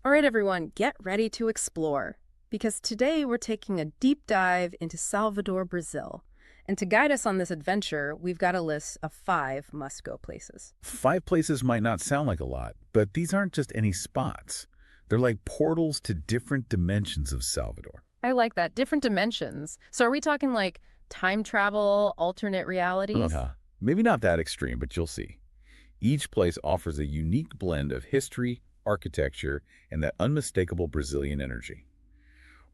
All right, everyone, get ready to explore. Because today we're taking a deep dive into Salvador, Brazil. And to guide us on this adventure, we've got a list of 5 must-go places. 5 places might not sound like a lot, but these aren't just any spots. They're like portals to different dimensions of Salvador. I like that. Different dimensions. So are we talking like time travel, alternate realities? Maybe not that extreme, but you'll see. Each place offers a unique blend of history, architecture, and that unmistakable Brazilian energy.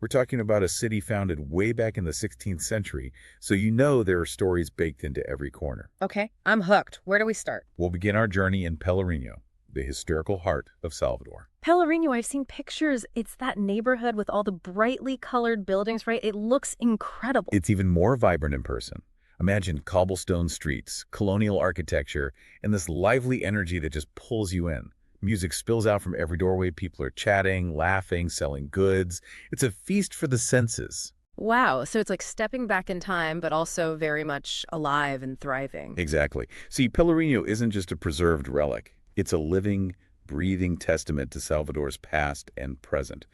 We're talking about a city founded way back in the 16th century, so you know there are stories baked into every corner. Okay, I'm hooked. Where do we start? We'll begin our journey in Pelourinho, the historical heart of Salvador. Pelourinho, I've seen pictures. It's that neighborhood with all the brightly colored buildings, right? It looks incredible. It's even more vibrant in person. Imagine cobblestone streets, colonial architecture, and this lively energy that just pulls you in. Music spills out from every doorway. People are chatting, laughing, selling goods. It's a feast for the senses. Wow, so it's like stepping back in time, but also very much alive and thriving. Exactly. See, Pelourinho isn't just a preserved relic. It's a living, breathing testament to Salvador's past and present.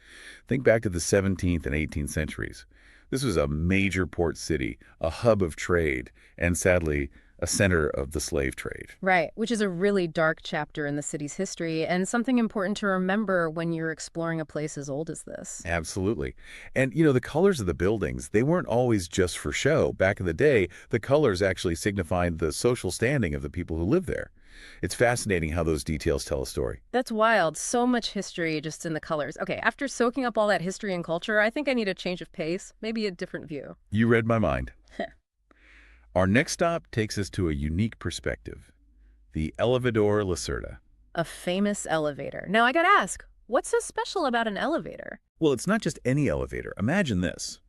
Think back to the 17th and 18th centuries. This was a major port city, a hub of trade, and sadly, a center of the slave trade. Right, which is a really dark chapter in the city's history and something important to remember when you're exploring a place as old as this. Absolutely. And, the colors of the buildings, they weren't always just for show. Back in the day, the colors actually signified the social standing of the people who lived there. It's fascinating how those details tell a story. That's wild. So much history just in the colors. Okay, after soaking up all that history and culture, I think I need a change of pace, maybe a different view. You read my mind. Our next stop takes us to a unique perspective, the Elevador Lacerda. A famous elevator. Now I gotta ask, what's so special about an elevator? Well, it's not just any elevator. Imagine this.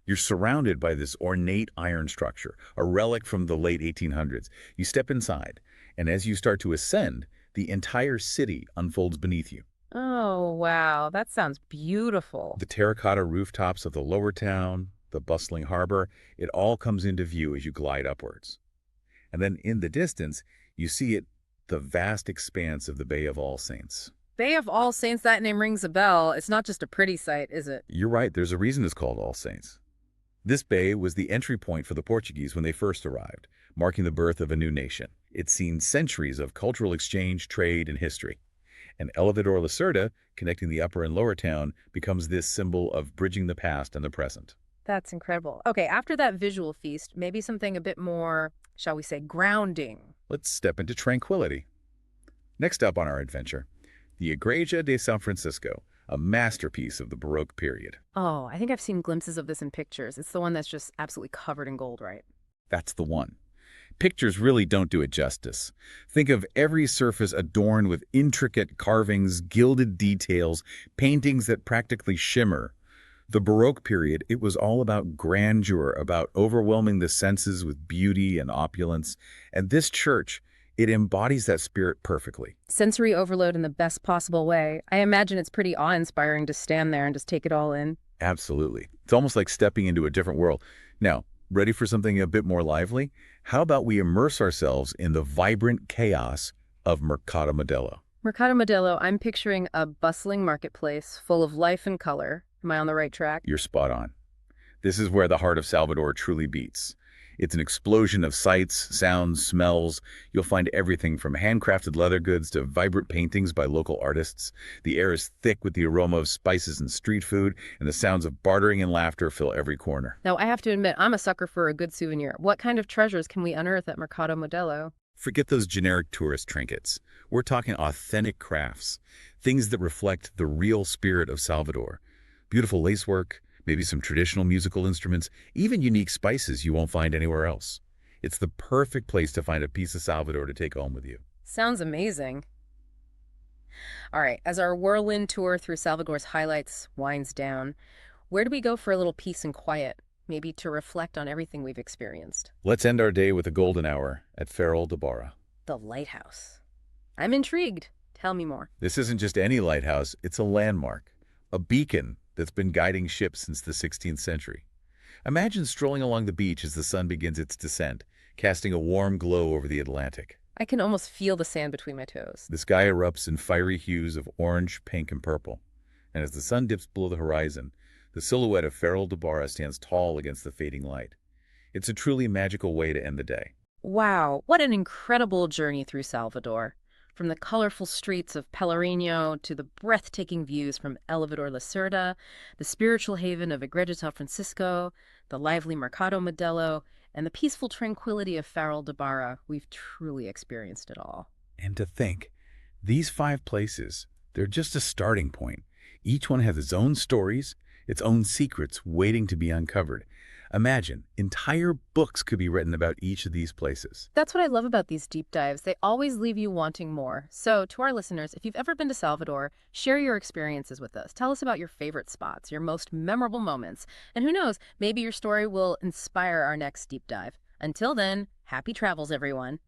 You're surrounded by this ornate iron structure, a relic from the late 1800s. You step inside, and as you start to ascend, the entire city unfolds beneath you. Oh, wow, that sounds beautiful. The terracotta rooftops of the lower town, the bustling harbor, it all comes into view as you glide upwards. And then in the distance, you see the vast expanse of the Bay of All Saints. Bay of All Saints, that name rings a bell. It's not just a pretty sight, is it? You're right, there's a reason it's called All Saints. This bay was the entry point for the Portuguese when they first arrived, marking the birth of a new nation. It's seen centuries of cultural exchange, trade, and history. And Elevador Lacerda, connecting the upper and lower town, becomes this symbol of bridging the past and the present. That's incredible. Okay, after that visual feast, maybe something a bit more, shall we say, grounding. Let's step into tranquility. Next up on our adventure, the Igreja de São Francisco, a masterpiece of the Baroque period. Oh, I think I've seen glimpses of this in pictures. It's the one that's just absolutely covered in gold, right? That's the one. Pictures really don't do it justice. Think of every surface adorned with intricate carvings, gilded details, paintings that practically shimmer. The Baroque period, it was all about grandeur, about overwhelming the senses with beauty and opulence. And this church, it embodies that spirit perfectly. Sensory overload in the best possible way. I imagine it's pretty awe-inspiring to stand there and just take it all in. Absolutely. It's almost like stepping into a different world. Now, ready for something a bit more lively? How about we immerse ourselves in the vibrant chaos of Mercado Modelo? Mercado Modelo, I'm picturing a bustling marketplace full of life and color. Am I on the right track? You're spot on. This is where the heart of Salvador truly beats. It's an explosion of sights, sounds, smells. You'll find everything from handcrafted leather goods to vibrant paintings by local artists. The air is thick with the aroma of spices and street food, and the sounds of bartering and laughter fill every corner. Now, I have to admit, I'm a sucker for a good souvenir. What kind of treasures can we unearth at Mercado Modelo? Forget those generic tourist trinkets. We're talking authentic crafts, things that reflect the real spirit of Salvador. Beautiful lacework, maybe some traditional musical instruments, even unique spices you won't find anywhere else. It's the perfect place to find a piece of Salvador to take home with you. Sounds amazing. All right, as our whirlwind tour through Salvador's highlights winds down, where do we go for a little peace and quiet, maybe to reflect on everything we've experienced? Let's end our day with a golden hour at Farol da Barra. The lighthouse. I'm intrigued. Tell me more. This isn't just any lighthouse, it's a landmark, a beacon that's been guiding ships since the 16th century. Imagine strolling along the beach as the sun begins its descent, casting a warm glow over the Atlantic. I can almost feel the sand between my toes. The sky erupts in fiery hues of orange, pink, and purple. And as the sun dips below the horizon, the silhouette of Farol da Barra stands tall against the fading light. It's a truly magical way to end the day. Wow, what an incredible journey through Salvador. From the colorful streets of Pelourinho to the breathtaking views from Elevador Lacerda, the spiritual haven of Igreja de São Francisco, the lively Mercado Modelo, and the peaceful tranquility of Farol da Barra, we've truly experienced it all. And to think, these 5 places, they're just a starting point. Each one has its own stories, its own secrets waiting to be uncovered. Imagine, entire books could be written about each of these places. That's what I love about these deep dives. They always leave you wanting more. So, to our listeners, if you've ever been to Salvador, share your experiences with us. Tell us about your favorite spots, your most memorable moments. And who knows, maybe your story will inspire our next deep dive. Until then, happy travels, everyone.